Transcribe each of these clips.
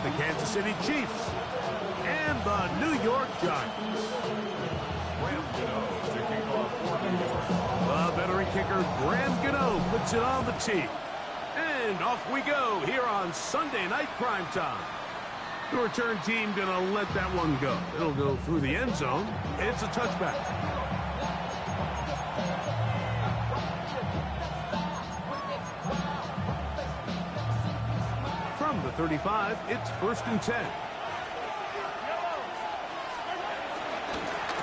the Kansas City Chiefs and the New York Giants. The veteran kicker, Graham Gano, puts it on the tee. And off we go here on Sunday Night Primetime. The return team going to let that one go. It'll go through the end zone. It's a touchback. From the 35, it's 1st and 10.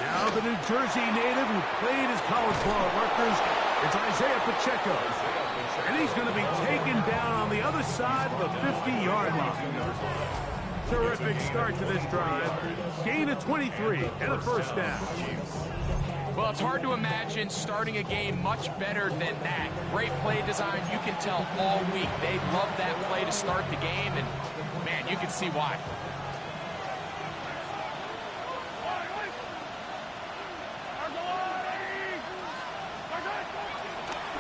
Now the New Jersey native who played his college ball at Rutgers, it's Isaiah Pacheco. And he's going to be taken down on the other side of the 50-yard line. Terrific start to this drive. Gain of 23 and a first down. Well, it's hard to imagine starting a game much better than that. Great play design. You can tell all week they love that play to start the game, and, man, you can see why.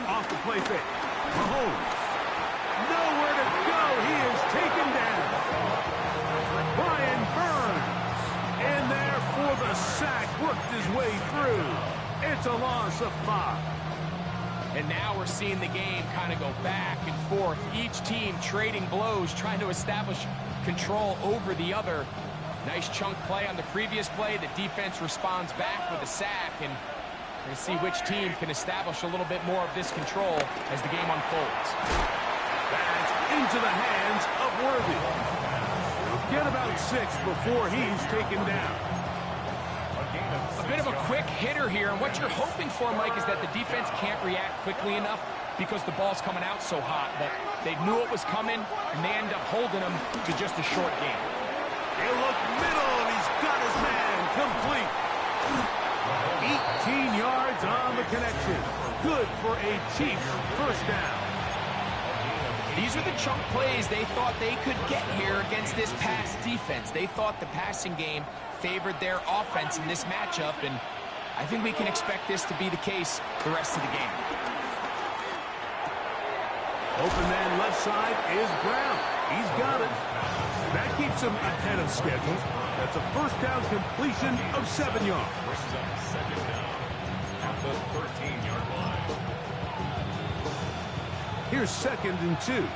Off the play fake. Mahomes. Nowhere to go. He is taken down. Brian Burns in there for the sack. Worked his way through. It's a loss of 5. And now we're seeing the game kind of go back and forth. Each team trading blows, trying to establish control over the other. Nice chunk play on the previous play. The defense responds back with a sack, and we're going to see which team can establish a little bit more of this control as the game unfolds. That's into the hands of Worthy. He'll get about 6 before he's taken down. A bit of a quick hitter here, and what you're hoping for, Mike, is that the defense can't react quickly enough because the ball's coming out so hot. But they knew it was coming, and they end up holding them to just a short game. He'll look middle, and he's got his man complete. 18 yards on the connection. Good for a Chiefs first down. These are the chunk plays they thought they could get here against this pass defense. They thought the passing game favored their offense in this matchup, and I think we can expect this to be the case the rest of the game. Open man left side is Brown. He's got it. That keeps him ahead of schedule. That's a first down completion of 7 yards. Second down at the 13-yard line. Here's 2nd and 2.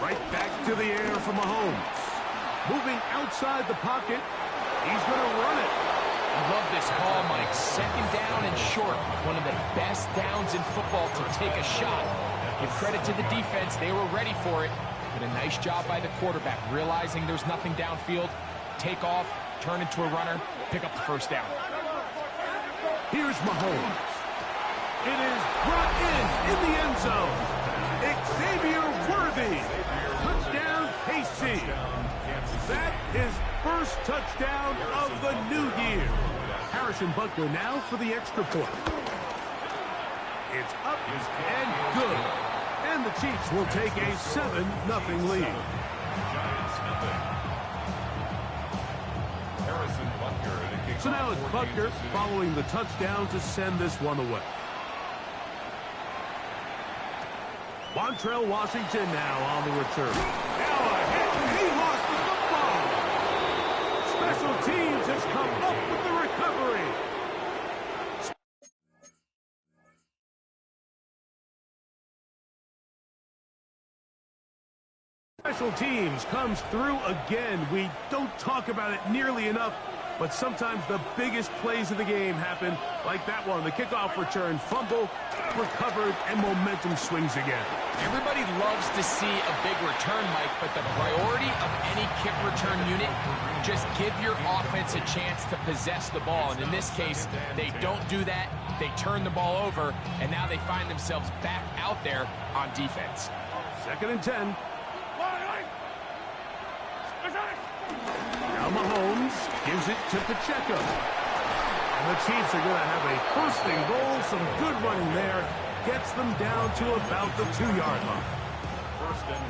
Right back to the air for Mahomes. Moving outside the pocket. He's going to run it. I love this call, Mike. 2nd down and short. One of the best downs in football to take a shot. Give credit to the defense. They were ready for it. But a nice job by the quarterback, realizing there's nothing downfield. Take off, turn into a runner, pick up the first down. Here's Mahomes. It is brought in the end zone. Xavier Worthy. Touchdown, KC. That is first touchdown of the new year. Harrison Butker now for the extra point. It's up and good. And the Chiefs will take a 7-0 lead. Giants nothing. Harrison Butker to kick So now off it's for Butker Kansas City. following the touchdown to send this one away. Montrell Washington now on the return. Now a hit, and he lost the football. Special teams has come up with the recovery. Special teams comes through again. We don't talk about it nearly enough, but sometimes the biggest plays of the game happen, like that one, the kickoff return, fumble, recovered, and momentum swings again. Everybody loves to see a big return, Mike, but the priority of any kick return unit, just give your offense a chance to possess the ball. And in this case, they don't do that. They turn the ball over, and now they find themselves back out there on defense. 2nd and 10. Now Mahomes gives it to Pacheco. And the Chiefs are going to have a first and goal. Some good running there. Gets them down to about the 2-yard line.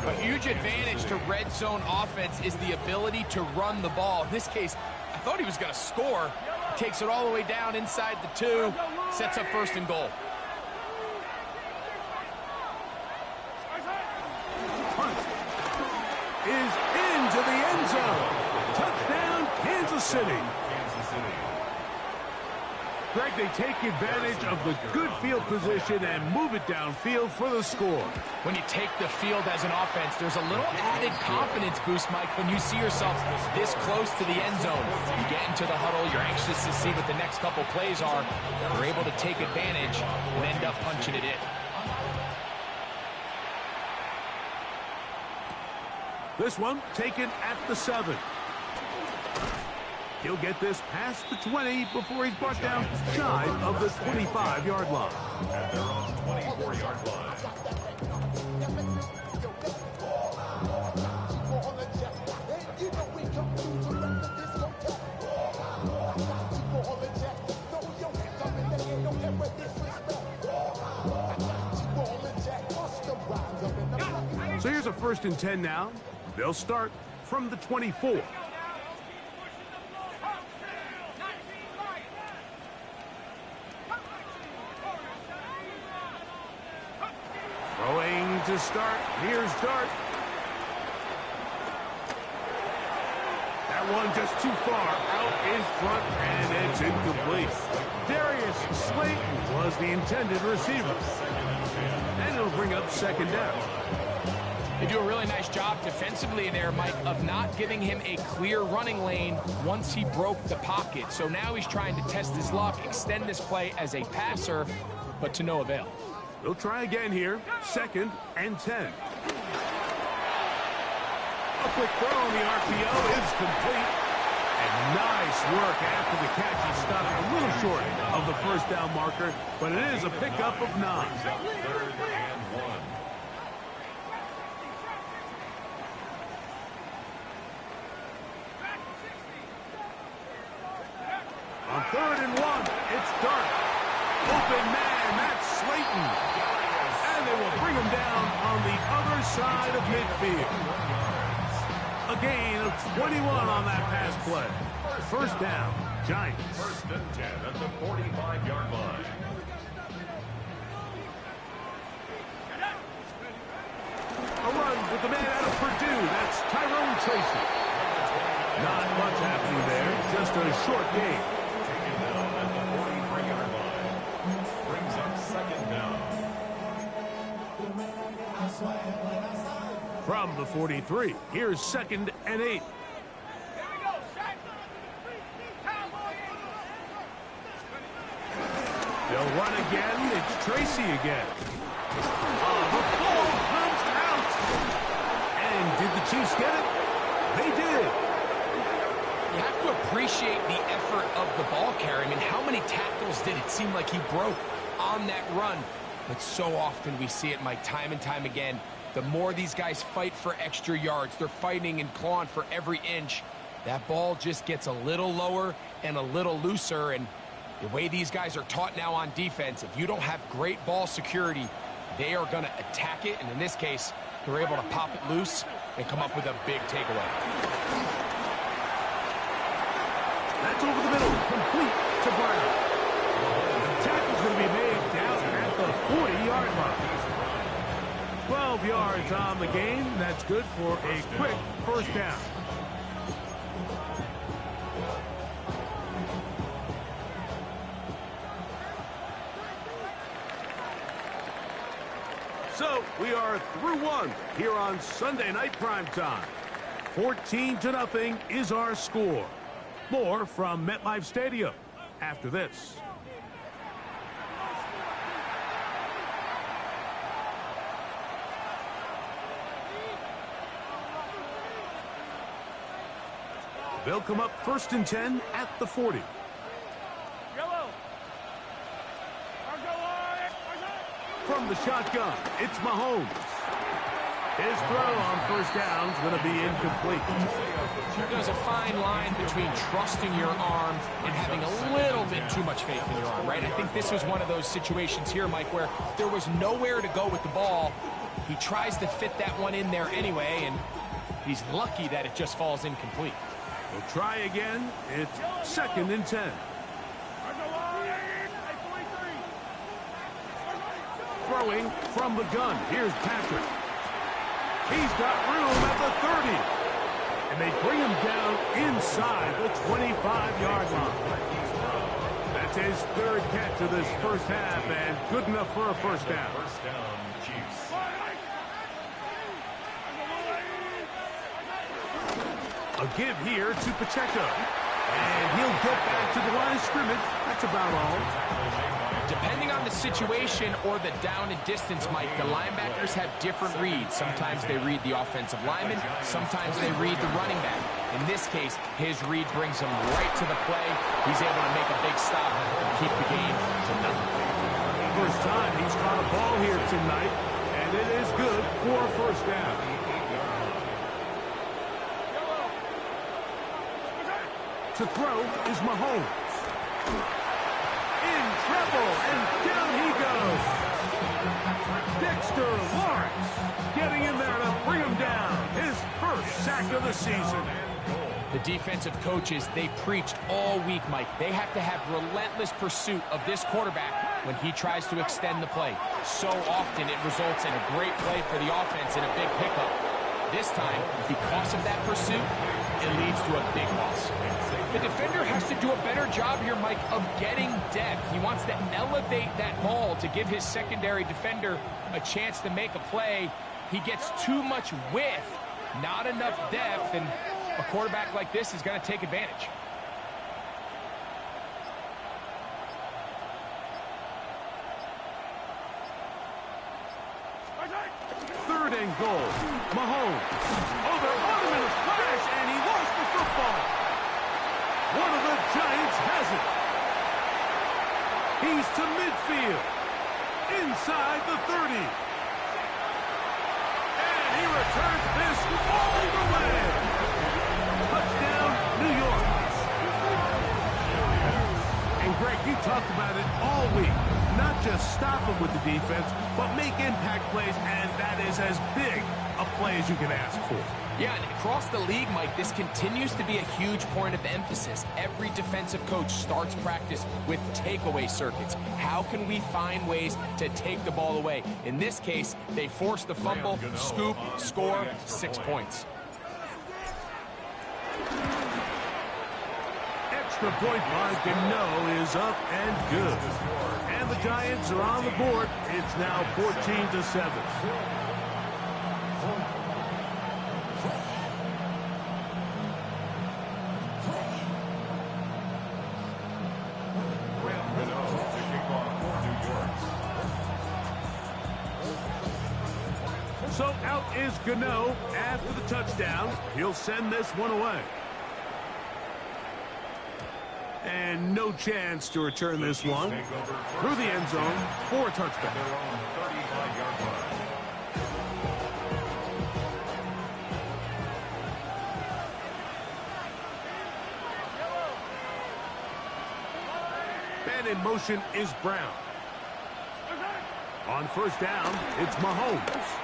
A huge advantage to red zone offense is the ability to run the ball. In this case, I thought he was going to score. Takes it all the way down inside the 2, sets up 1st and goal. Punt is into the end zone. Touchdown, Kansas City. Greg, they take advantage of the good field position and move it downfield for the score. When you take the field as an offense, there's a little added confidence boost, Mike, when you see yourself this close to the end zone. You get into the huddle, you're anxious to see what the next couple plays are. You're able to take advantage and end up punching it in. This one taken at the 7. He'll get this past the 20 before he's brought down shy of the 25-yard line. At their own 24-yard line. So here's a 1st and 10 now. They'll start from the 24. Throwing to start. Here's Dart. That one just too far out in front, and it's incomplete. Darius Slayton was the intended receiver. And it'll bring up 2nd down. They do a really nice job defensively there, Mike, of not giving him a clear running lane once he broke the pocket. So now he's trying to test his luck, extend this play as a passer, but to no avail. They'll try again here. 2nd and 10. A quick throw on the RPO is complete. And nice work after the catch. He stopped a little short of the 1st down marker, but it is a pickup of 9. 3rd and 1. On 3rd and 1, it's Dart. Open man, that's Slayton. And they will bring him down on the other side of midfield. A gain of 21 on that pass play. 1st down, Giants. 1st and 10 at the 45-yard line. A run with the man out of Purdue. That's Tyrone Tracy. Not much happening there. Just a short game. Taken down at the 43-yard line. Brings up 2nd down. From the 43, here's 2nd and 8. They'll run again. It's Tracy again. The ball comes out. And did the Chiefs get it? They did. You have to appreciate the effort of the ball carrier. I mean, how many tackles did it seem like he broke on that run? But so often we see it, Mike, time and time again. The more these guys fight for extra yards, they're fighting and clawing for every inch. That ball just gets a little lower and a little looser. And the way these guys are taught now on defense, if you don't have great ball security, they are going to attack it. And in this case, they're able to pop it loose and come up with a big takeaway. That's over the middle, complete to Brown. The tackle's going to be made down at the 40-yard line. 12 yards on the game. That's good for a quick 1st down. So we are through one here on Sunday Night Primetime. 14-0 is our score. More from MetLife Stadium after this. They'll come up 1st and 10 at the 40. From the shotgun, it's Mahomes. His throw on 1st down is going to be incomplete. There's a fine line between trusting your arm and having a little bit too much faith in your arm, right? I think this was one of those situations here, Mike, where there was nowhere to go with the ball, He tries to fit that one in there anyway, and he's lucky that it just falls incomplete. We'll try again. It's 2nd and 10. Throwing from the gun. Here's Patrick. He's got room at the 30. And they bring him down inside the 25-yard line. That's his 3rd catch of this first half, and good enough for a first down. First down, Chiefs. A give here to Pacheco. And he'll get back to the line of scrimmage. That's about all. Depending on the situation or the down and distance, Mike, the linebackers have different reads. Sometimes they read the offensive lineman. Sometimes they read the running back. In this case, his read brings him right to the play. He's able to make a big stop and keep the game to nothing. First time he's caught a ball here tonight, and it is good for a first down. To throw is Mahomes. In trouble, and down he goes. Dexter Lawrence getting in there to bring him down. His first sack of the season. The defensive coaches, they preached all week, Mike. They have to have relentless pursuit of this quarterback when he tries to extend the play. So often it results in a great play for the offense and a big pickup. This time, because of that pursuit, it leads to a big loss. The defender has to do a better job here, Mike, of getting depth. He wants to elevate that ball to give his secondary defender a chance to make a play. He gets too much width, not enough depth, and a quarterback like this is going to take advantage. Third and goal. Mahomes. Oh, they're on him in a flash, and he lost the football. One of the Giants has it. He's to midfield. Inside the 30. And he returns this all the way. Touchdown, New York. And Greg, you talked about it all week. Not just stop him with the defense, but make impact plays, and that is as big a play as you can ask for. Yeah, and across the league, Mike, this continues to be a huge point of emphasis. Every defensive coach starts practice with takeaway circuits. How can we find ways to take the ball away? In this case, they force the fumble, scoop, score, 6 points. Extra point by Gano is up and good. And the Giants are on the board. It's now 14-7. So out is Gano after the touchdown. He'll send this one away. And no chance to return this one. Through the end zone for a touchback. And in motion is Brown. On first down, it's Mahomes.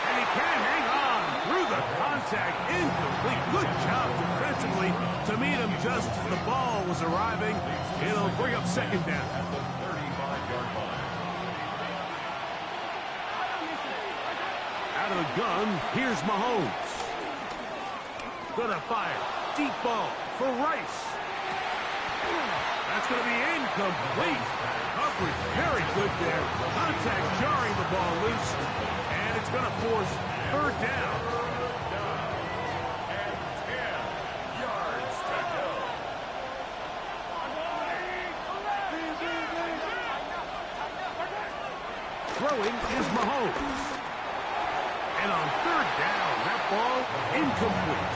And he can hang on through the contact. Incomplete. Good job defensively to meet him just as the ball was arriving. It'll bring up second down. Out of the gun, here's Mahomes. Gonna fire. Deep ball for Rice. That's going to be incomplete. Coverage very good there. Contact jarring the ball loose. And it's going to force third down. And 10 yards to go. Throwing is Mahomes. And on third down, that ball incomplete.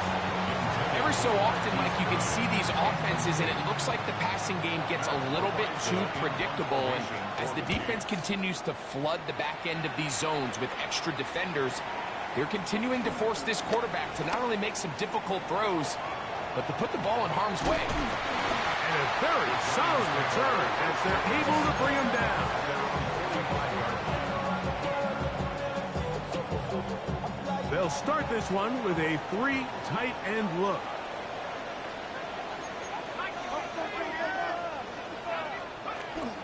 Every so often, Mike, you can see these offenses, and it looks like the passing game gets a little bit too predictable. And as the defense continues to flood the back end of these zones with extra defenders, they're continuing to force this quarterback to not only make some difficult throws, but to put the ball in harm's way. And a very solid return as they're able to bring him down. They'll start this one with a 3 tight end look.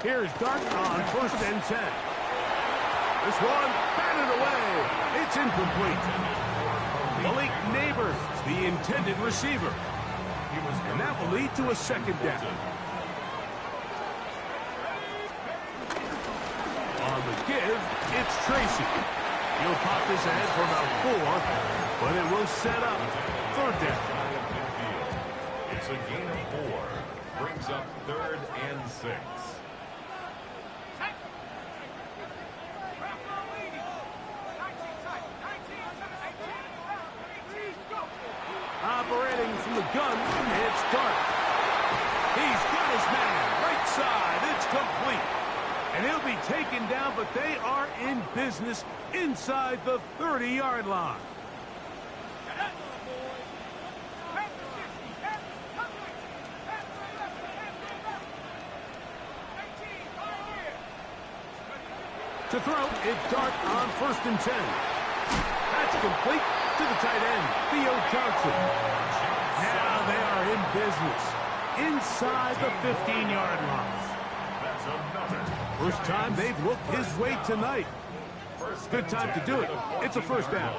Here's Dart on 1st and 10. This one batted away. It's incomplete. Malik Neighbors, the intended receiver. And that will lead to a 2nd down. On the give, it's Tracy. He'll pop this ahead for about 4, but it will set up 3rd down. It's a gain of 4. Brings up 3rd and 6. Operating from the gun, it's Dart. He's got his man, right side, it's complete. And he'll be taken down, but they are in business inside the 30-yard line. To throw, it's Dart on 1st and 10. That's complete to the tight end, Theo Johnson. Now they are in business inside the 15-yard line. That's another. First time they've looked his way tonight. Good time to do it. It's a 1st down.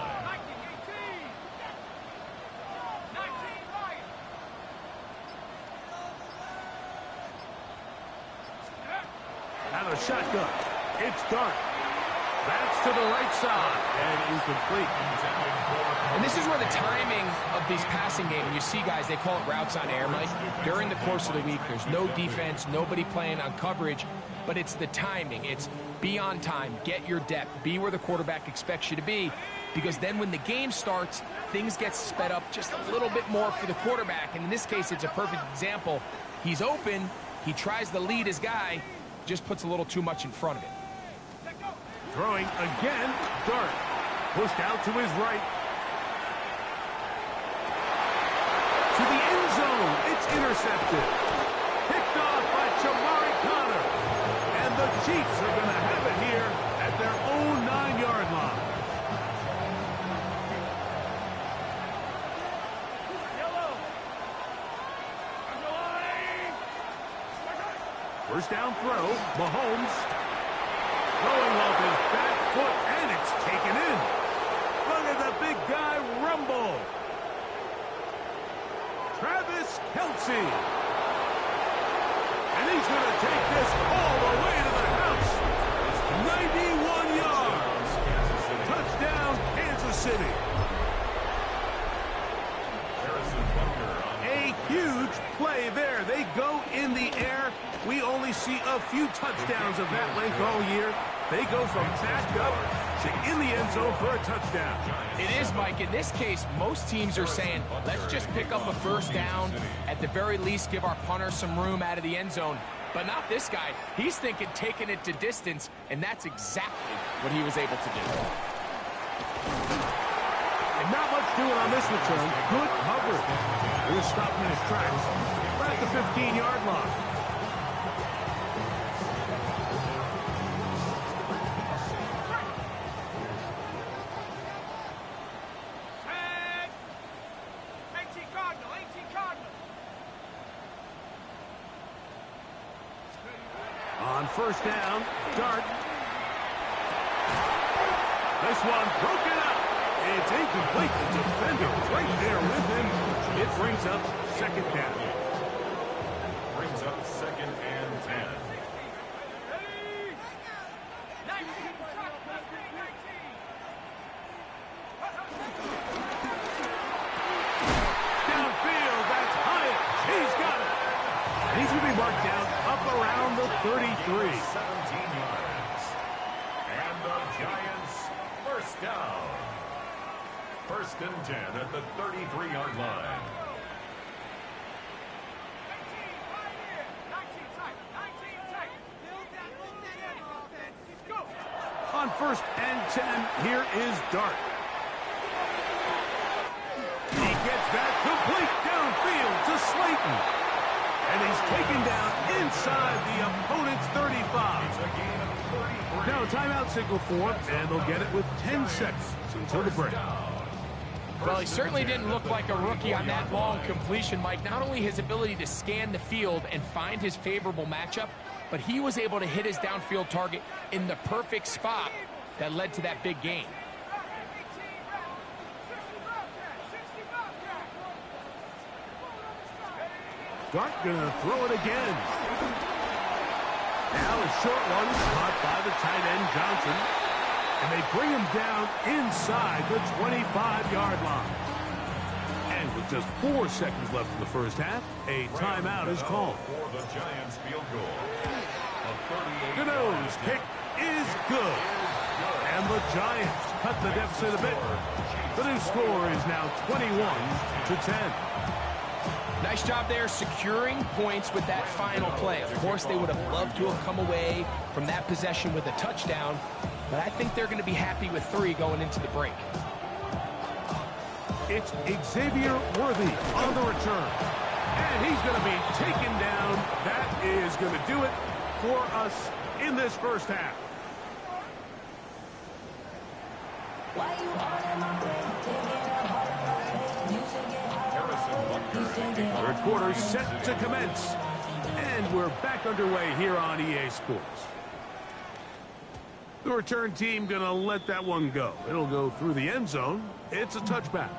Out of the shotgun, it's Dart. That's to the right side and incomplete. And this is where the timing of these passing games, you see guys, they call it routes on air, Mike. During the course of the week, there's no defense, nobody playing on coverage, but it's the timing. It's be on time, get your depth, be where the quarterback expects you to be, because then when the game starts, things get sped up just a little bit more for the quarterback. And in this case, it's a perfect example. He's open, he tries to lead his guy, just puts a little too much in front of it. Throwing again, Dart. Pushed out to his right. To the end zone, it's intercepted. Picked off by Jamari Connor. And the Chiefs are going to have it here at their own 9-yard line. First down throw, Mahomes. Throwing off his back foot, and it's taken in. Look at the big guy rumble. Travis Kelce. And he's going to take this all the way to the house. 91 yards. Touchdown, Kansas City. A huge play there. They go in the air. We only see a few touchdowns of that length all year. They go from back up to in the end zone for a touchdown. It is, Mike. In this case, most teams are saying, let's just pick up a 1st down. At the very least, give our punter some room out of the end zone. But not this guy. He's thinking taking it to distance, and that's exactly what he was able to do. And not much doing on this return. Good coverage. He was stopped in his tracks. Right at the 15-yard line. On 1st down, Dart. This one broken up. It's incomplete. The defender right there with him. It brings up 2nd down. Brings up 2nd and 10. Downfield, that's Hyatt. He's got it. And he's going to be marked down up around the 33. 17 yards. And the Giants, 1st down. 1st and 10 at the 33-yard line. On 1st and 10, here is Dart. He gets that complete downfield to Slayton. And he's taken down inside the opponent's 35. It's a gain of 33. Now timeout signal for him, and they'll get it with 10 seconds until the break. Well, he certainly didn't look like a rookie on that long completion, Mike. Not only his ability to scan the field and find his favorable matchup, but he was able to hit his downfield target in the perfect spot that led to that big gain. Dart gonna throw it again. Now a short one caught by the tight end Johnson. And they bring him down inside the 25-yard line. And with just 4 seconds left in the first half, a timeout is called. For the Giants field goal. Gano's kick is good. And the Giants cut the deficit a bit. The new score is now 21-10. Nice job there securing points with that final play. Of course, they would have loved to have come away from that possession with a touchdown, but I think they're going to be happy with 3 going into the break. It's Xavier Worthy on the return. And he's going to be taken down. That is going to do it for us in this first half. Third quarter set to commence. And we're back underway here on EA Sports. The return team going to let that one go. It'll go through the end zone. It's a touchback.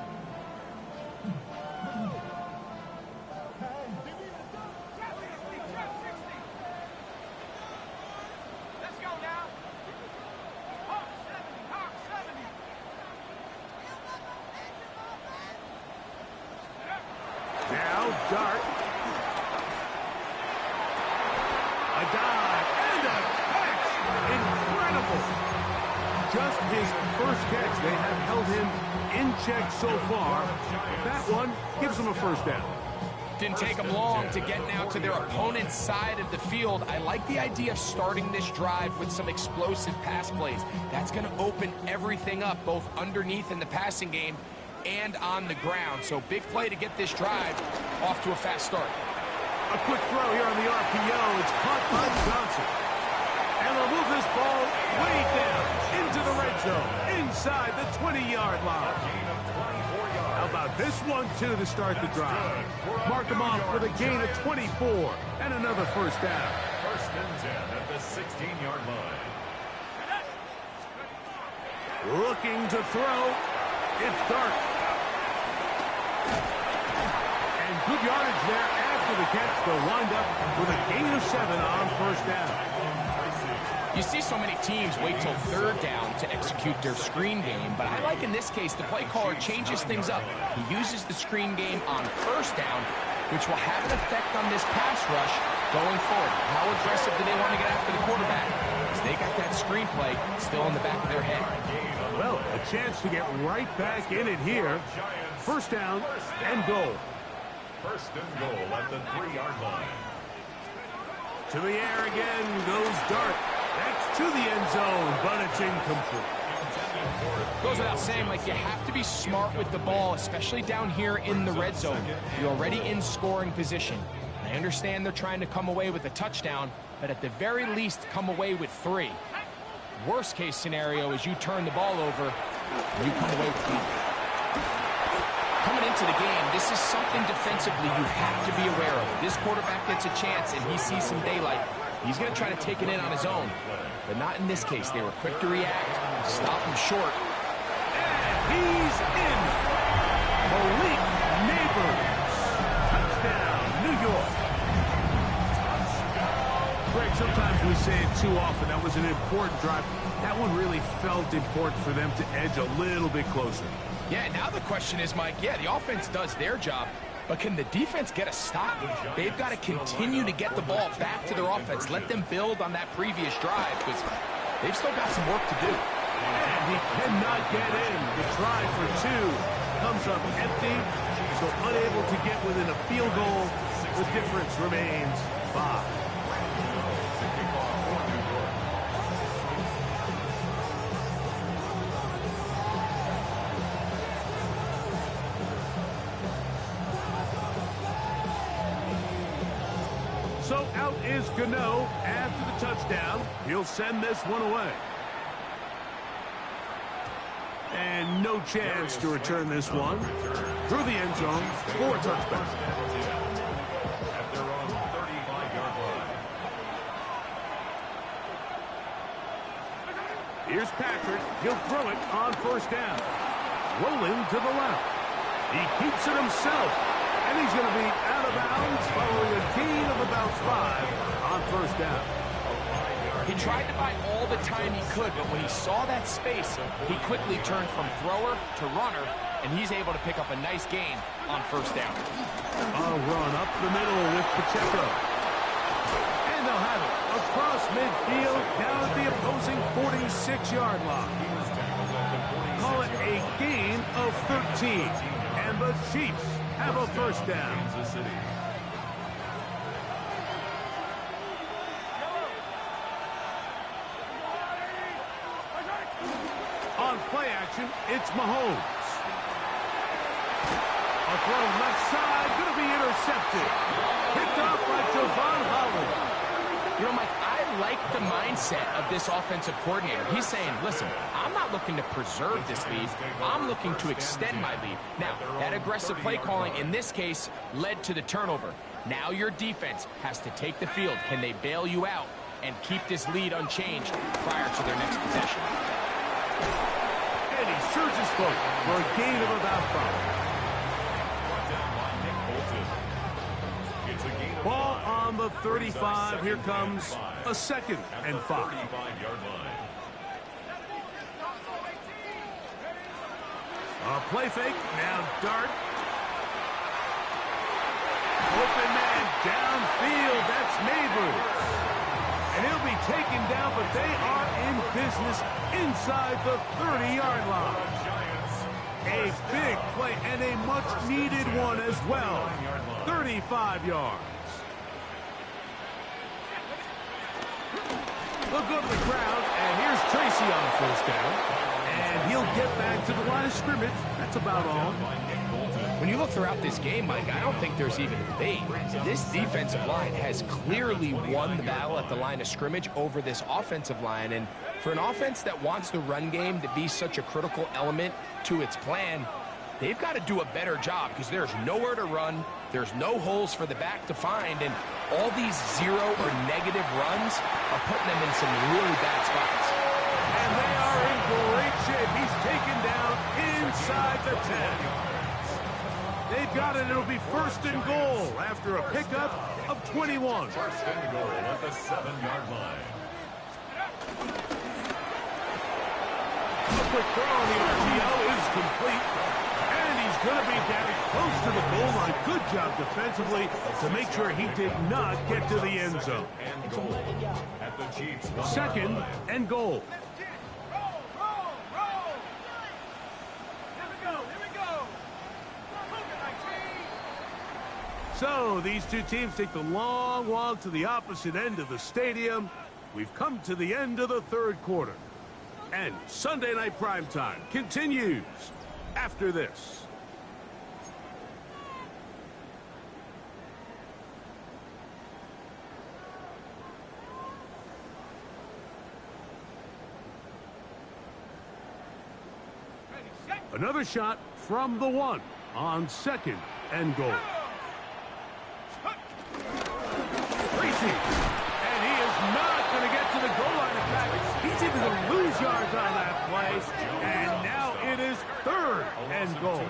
Now Dart. A dive and a catch. Incredible. Just his first catch. They have held him in check so far. That one gives him a first down. Didn't take them long to get now to their opponent's side of the field. I like the idea of starting this drive with some explosive pass plays. That's going to open everything up, both underneath in the passing game and on the ground. So big play to get this drive off to a fast start. A quick throw here on the RPO. It's caught by Johnson. And they'll move this ball way down into the red zone, inside the 20-yard line. How about this one, too, to start the drive? Mark him off with a gain of 24 and another first down. First and 10 at the 16-yard line. Looking to throw. It's Dart. And good yardage there after the catch. They'll wind up with a gain of 7 on first down. You see so many teams wait till third down to execute their screen game, but I like in this case the play caller changes things up. He uses the screen game on first down, which will have an effect on this pass rush going forward. How aggressive do they want to get after the quarterback? Because they got that screen play still in the back of their head. Well, a chance to get right back in it here. First down and goal. First and goal at the 3-yard line. To the air again goes Dart. That's to the end zone, but it's incomplete. Goes without saying, Mike, you have to be smart with the ball, especially down here in the red zone. You're already in scoring position. I understand they're trying to come away with a touchdown, but at the very least, come away with 3. Worst case scenario is you turn the ball over and you come away with 1. Coming into the game, this is something defensively you have to be aware of. This quarterback gets a chance and he sees some daylight. He's going to try to take it in on his own, but not in this case. They were quick to react, stop him short. And he's in. Malik Neighbors. Touchdown, New York. Greg, sometimes we say it too often. That was an important drive. That one really felt important for them to edge a little bit closer. Yeah, now the question is, Mike, yeah, the offense does their job, but can the defense get a stop? They've got to continue to get the ball back to their offense. Let them build on that previous drive because they've still got some work to do. And he cannot get in. The try for 2 comes up empty, so unable to get within a field goal. The difference remains 5. So out is Gano after the touchdown. He'll send this one away. And no chance to return this one. Through the end zone for a touchback. At their own 35-yard line. Here's Patrick. He'll throw it on first down. Rolling to the left. He keeps it himself. And he's going to be out of bounds following a gain of about 5 on first down. He tried to buy all the time he could, but when he saw that space, he quickly turned from thrower to runner, and he's able to pick up a nice gain on first down. A run up the middle with Pacheco. And they'll have it across midfield down at the opposing 46-yard line. Call it a gain of 13. And the Chiefs have a first down. On play action, it's Mahomes. A throw left side, going to be intercepted. Picked off by Javon Holland. You know, Mike, I like the mindset of this offensive coordinator. He's saying, listen, I'm not looking to preserve this lead. I'm looking to extend my lead. Now, that aggressive play calling in this case led to the turnover. Now your defense has to take the field. Can they bail you out and keep this lead unchanged prior to their next possession? And he surges forward for a gain of about 5. Ball on the 35. Here comes a 2nd and 5. A play fake. Now Dart. Open man downfield. That's Neighbors. And he'll be taken down, but they are in business inside the 30-yard line. A big play and a much-needed one as well. 35 yards. Look go to the crowd, and here's Tracy on first down. And he'll get back to the line of scrimmage. That's about all. When you look throughout this game, Mike, I don't think there's even a debate. This defensive line has clearly won the battle at the line of scrimmage over this offensive line. And for an offense that wants the run game to be such a critical element to its plan, they've got to do a better job because there's nowhere to run. There's no holes for the back to find. And all these zero or negative runs are putting them in some really bad spots. And they are in great shape. He's taken down inside the 10. They've got it. It'll be 1st and goal after a pickup of 21. 1st and goal at the 7-yard line. A quick throw on the RPO is complete. And he's going to be down close to the goal line. Good job defensively to make sure he did not get to the end zone. And goal at the Chiefs. 2nd and goal. So these two teams take the long walk to the opposite end of the stadium. We've come to the end of the 3rd quarter. And Sunday Night Primetime continues after this. Another shot from the 1 on 2nd and goal. Tracy, and he is not going to get to the goal line. In fact, he's even going to lose yards on that play. And now it is 3rd and goal.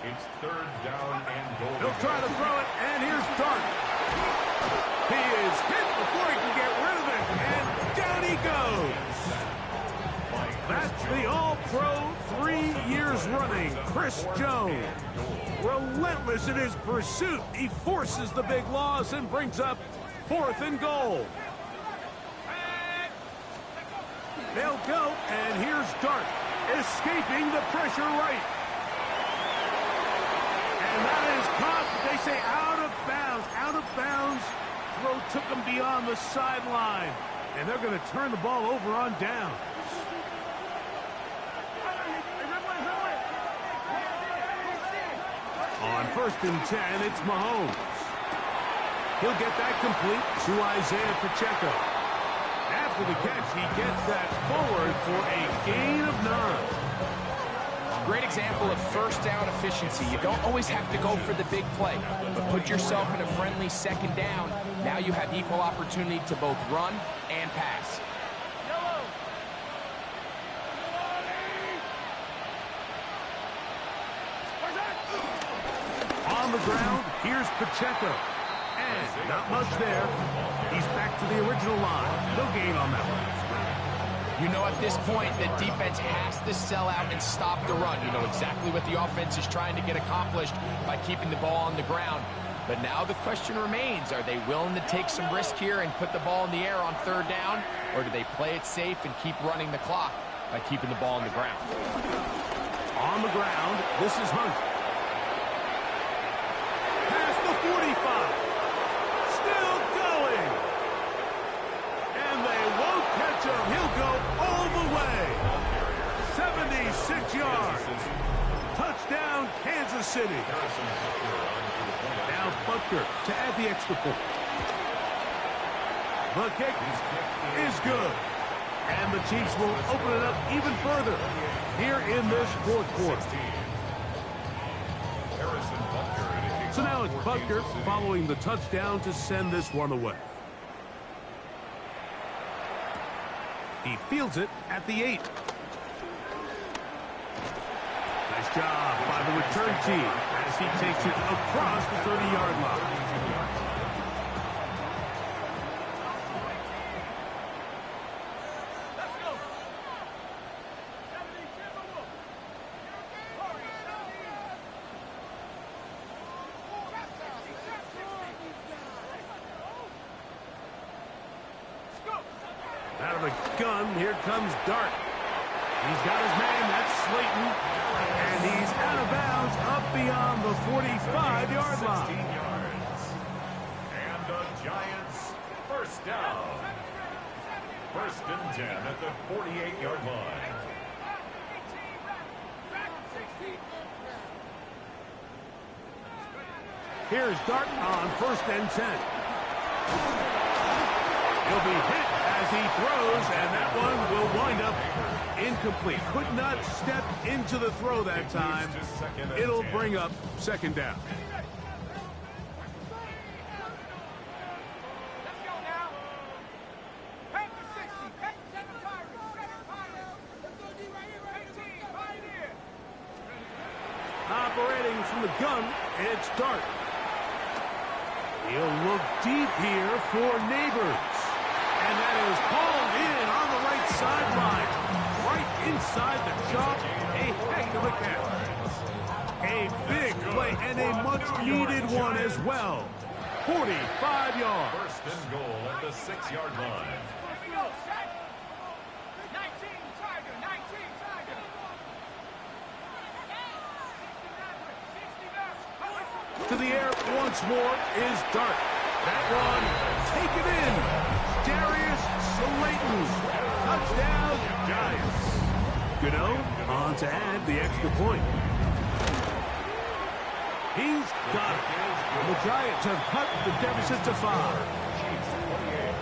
It's 3rd down and goal. He'll try to throw it, and here's Dart. He is hit before he can get rid of it, and down he goes. That's the All-Pro 3 years running, Chris Jones. Relentless in his pursuit, he forces the big loss and brings up 4th and goal. They'll go, and here's Dart, escaping the pressure right. And that is caught, they say out of bounds. Out of bounds, throw took him beyond the sideline. And they're going to turn the ball over on down. On 1st and 10, it's Mahomes. He'll get that complete to Isaiah Pacheco. after the catch, he gets that forward for a gain of 9. Great example of first down efficiency. You don't always have to go for the big play, but put yourself in a friendly second down. Now you have equal opportunity to both run and pass. On the ground, here's Pacheco. And not much there. He's back to the original line. No gain on that one. You know at this point the defense has to sell out and stop the run. You know exactly what the offense is trying to get accomplished by keeping the ball on the ground. But now the question remains, are they willing to take some risk here and put the ball in the air on third down? Or do they play it safe and keep running the clock by keeping the ball on the ground? On the ground, this is Hunt. Past the 45. Still going. And they won't catch him. He'll go all the way. 76 yards. Touchdown, Kansas City. Now Butker to add the extra point. The kick is good. And the Chiefs will open it up even further here in this fourth quarter. So now it's Butker following the touchdown to send this one away. He fields it at the 8. Nice job by the return team as he takes it across the 30-yard line. Out of the gun, here comes Dart. He's got his man, that's Slayton. And he's out of bounds up beyond the 45-yard line. And the Giants first down. First and 10 at the 48-yard line. Here's Dart on first and 10. He'll be hit as he throws, and that one will wind up incomplete. Could not step into the throw that time. It'll bring up second down. Operating from the gun, it's Dart. He'll look deep here for Neighbors. And that is hauled in on the right sideline. Right inside the chalk. A heck of a catch. A big play and a much-needed one as well. 45 yards. First and goal at the 6-yard line. To the air once more is Dart. That one taken in. Darius Slayton. Touchdown, Giants. Gano on to add the extra point. He's got it. And the Giants have cut the deficit to 5. Chiefs 28,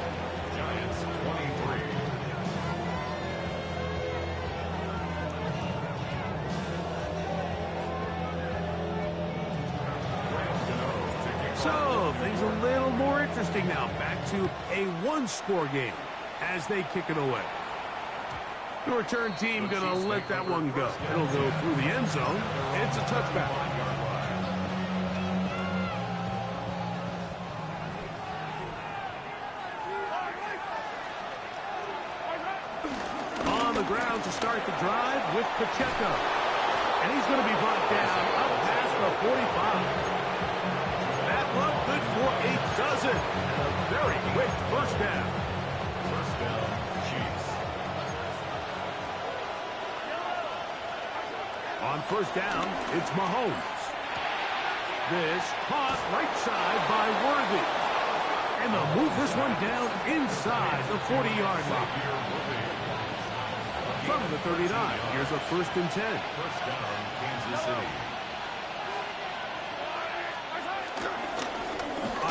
Giants 23. So, things a little more interesting now. Back to a one-score game as they kick it away. The return team going to let that one go. It'll go through the end zone. It's a touchback. On the ground to start the drive with Pacheco. And he's going to be brought down up past the 45. Well, good for a dozen. And a very quick first down. First down, Chiefs. On first down, it's Mahomes. This caught right side by Worthy. And they'll move this one down inside the 40-yard line. From the 39, here's a first and 10. First down, Kansas City.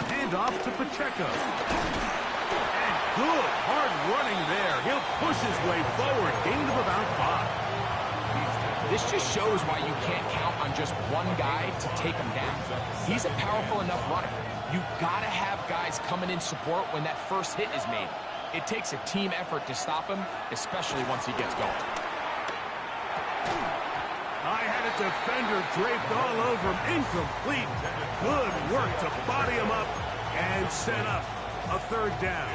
Handoff to Pacheco. And Good hard running there. He'll push his way forward. Gain of about 5. This just shows why you can't count on just one guy to take him down. He's a powerful enough runner. You gotta have guys coming in support when that first hit is made. It takes a team effort to stop him, especially once he gets going. I had a defender draped all over him. Incomplete. Good work to body him up and set up a third down.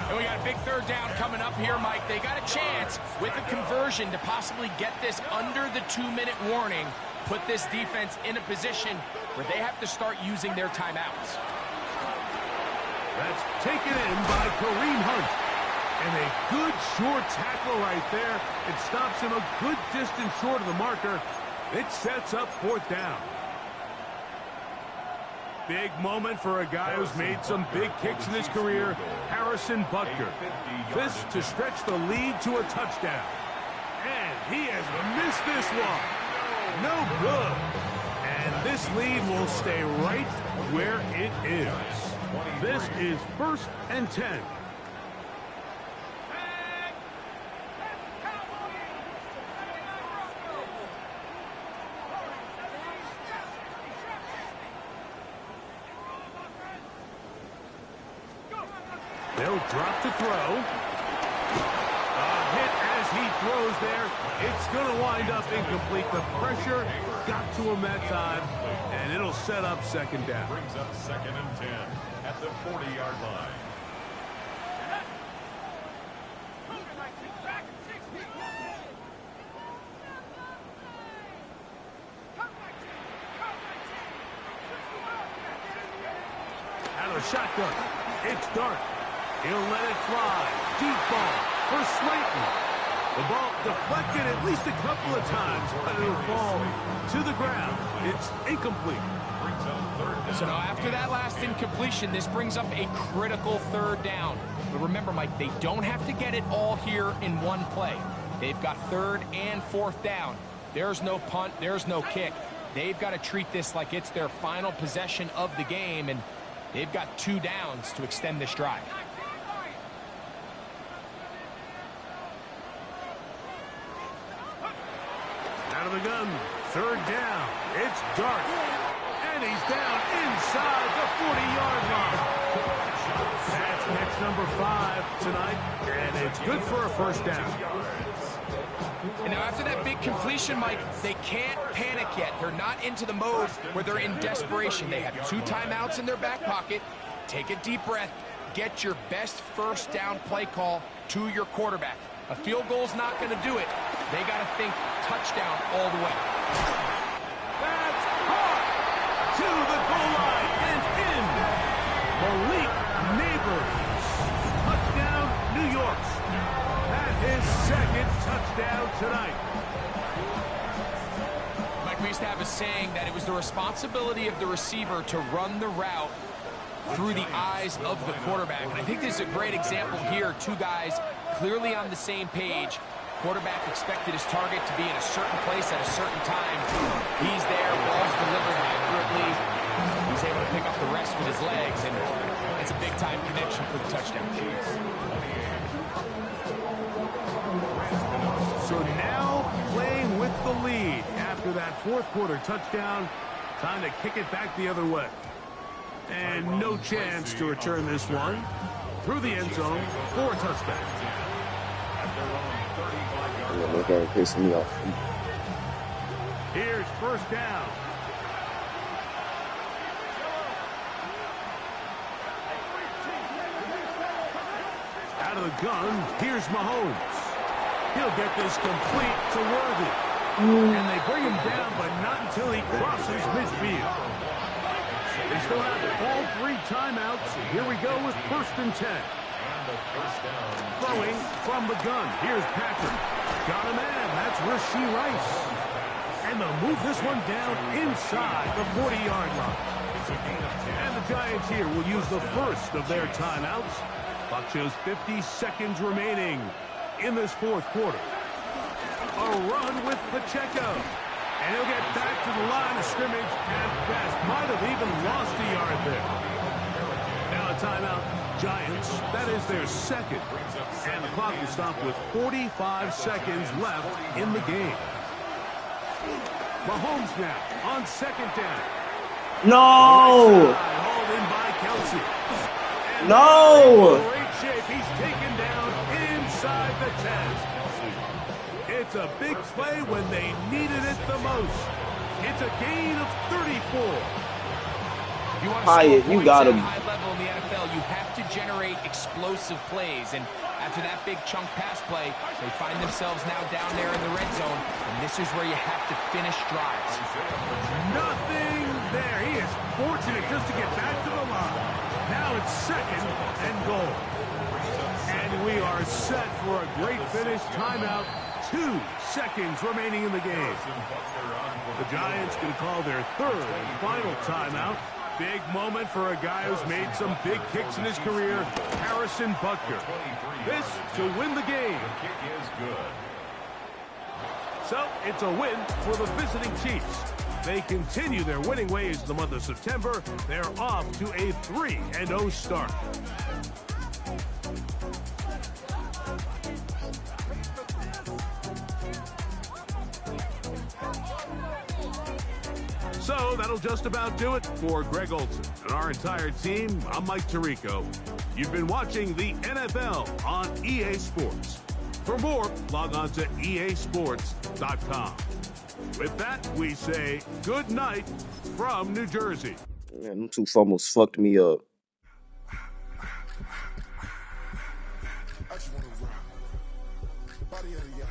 And we got a big third down coming up here, Mike. They got a chance with a conversion to possibly get this under the 2-minute warning, put this defense in a position where they have to start using their timeouts. That's taken in by Kareem Hunt. And a good short tackle right there. It stops him a good distance short of the marker. It sets up fourth down. Big moment for a guy who's made some big kicks in his career, Harrison Butker. This to stretch the lead to a touchdown. And he has missed this one. No good. And this lead will stay right where it is. This is 1st and 10. They'll drop to throw. A hit as he throws there. It's going to wind up incomplete. The pressure got to him that time, and it'll set up second down. Brings up 2nd and 10 at the 40-yard line. Out of the shotgun. It's Dart. He'll let it fly. Deep ball for Slayton. The ball deflected at least a couple of times, but it'll fall to the ground. It's incomplete. So now after that last incompletion, this brings up a critical third down. But remember, Mike, they don't have to get it all here in one play. They've got 3rd and 4th down. There's no punt. There's no kick. They've got to treat this like it's their final possession of the game, and they've got 2 downs to extend this drive. Out of the gun, 3rd down. It's Dart. And he's down inside the 40-yard line. That's catch number 5 tonight, and it's good for a first down. And now after that big completion, Mike, they can't panic yet. They're not into the mode where they're in desperation. They have 2 timeouts in their back pocket. Take a deep breath. Get your best first down play call to your quarterback. A field goal's not going to do it. They got to think touchdown all the way. That's caught to the goal line and in. Malik Neighbors. Touchdown, New York. That is 2nd touchdown tonight. Mike, we used to have a saying that it was the responsibility of the receiver to run the route through the eyes of the quarterback. And I think this is a great example here. 2 guys clearly on the same page. Quarterback expected his target to be in a certain place at a certain time. He's there, ball's delivered accurately. He's able to pick up the rest with his legs, and it's a big-time connection for the touchdown. So now playing with the lead after that 4th quarter touchdown. Time to kick it back the other way. And no chance to return this one through the end zone for a touchdown. They're pissing me off. Here's first down. Out of the gun, here's Mahomes. He'll get this complete to Worthy. And they bring him down, but not until he crosses midfield. They still have all 3 timeouts. Here we go with 1st and 10. Throwing from the gun. Here's Patrick. Got a man. That's Rashee Rice. And they'll move this one down inside the 40-yard line. And the Giants here will use the first of their timeouts. Clock shows 50 seconds remaining in this 4th quarter. A run with Pacheco. And he'll get back to the line of scrimmage at best. Might have even lost a yard there. Now a timeout Giants. That is their second. And the clock will stop with 45 seconds left in the game. Mahomes now on second down. No! Hauled in by Kelsey. And No! great shape. He's taken down inside the 10. It's a big play when they needed it the most. It's a gain of 34. If you want to Hyatt, score you points got at him. a high level in the NFL, you have to generate explosive plays. And after that big chunk pass play, they find themselves now down there in the red zone. And this is where you have to finish drives. Nothing there. He is fortunate just to get back to the line. Now it's second and goal. And we are set for a great finish. Timeout. 2 seconds remaining in the game. The Giants going to call their third and final timeout. Big moment for a guy who's made some big kicks in his career, Harrison Butker. This to win the game. So it's a win for the visiting Chiefs. They continue their winning ways in the month of September. They're off to a 3-0 start. So that'll just about do it for Greg Olsen and our entire team. I'm Mike Tirico. You've been watching the NFL on EA Sports. For more, log on to easports.com. With that, we say good night from New Jersey. Man, them two fumbles fucked me up. I just wanna rock. Body of the yard.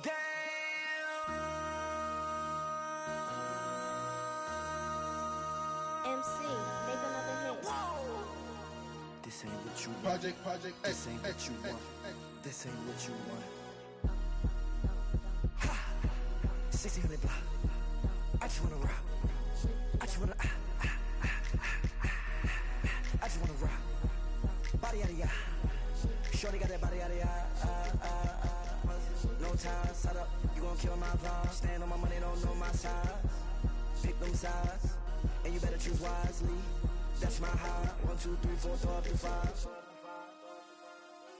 Damn. MC, make another hit. This ain't what you want. Project This X, ain't what you want. This ain't what you want. Ha! 1600 block. I just wanna rock. I just wanna I just wanna rock. Body out of ya. Shorty got that body out of ya. No time, set up. You gon' kill my vibe. Stand on my money, don't know my size. Pick them sides, and you better choose wisely. That's my high. 1, 2, 3, 4, 5.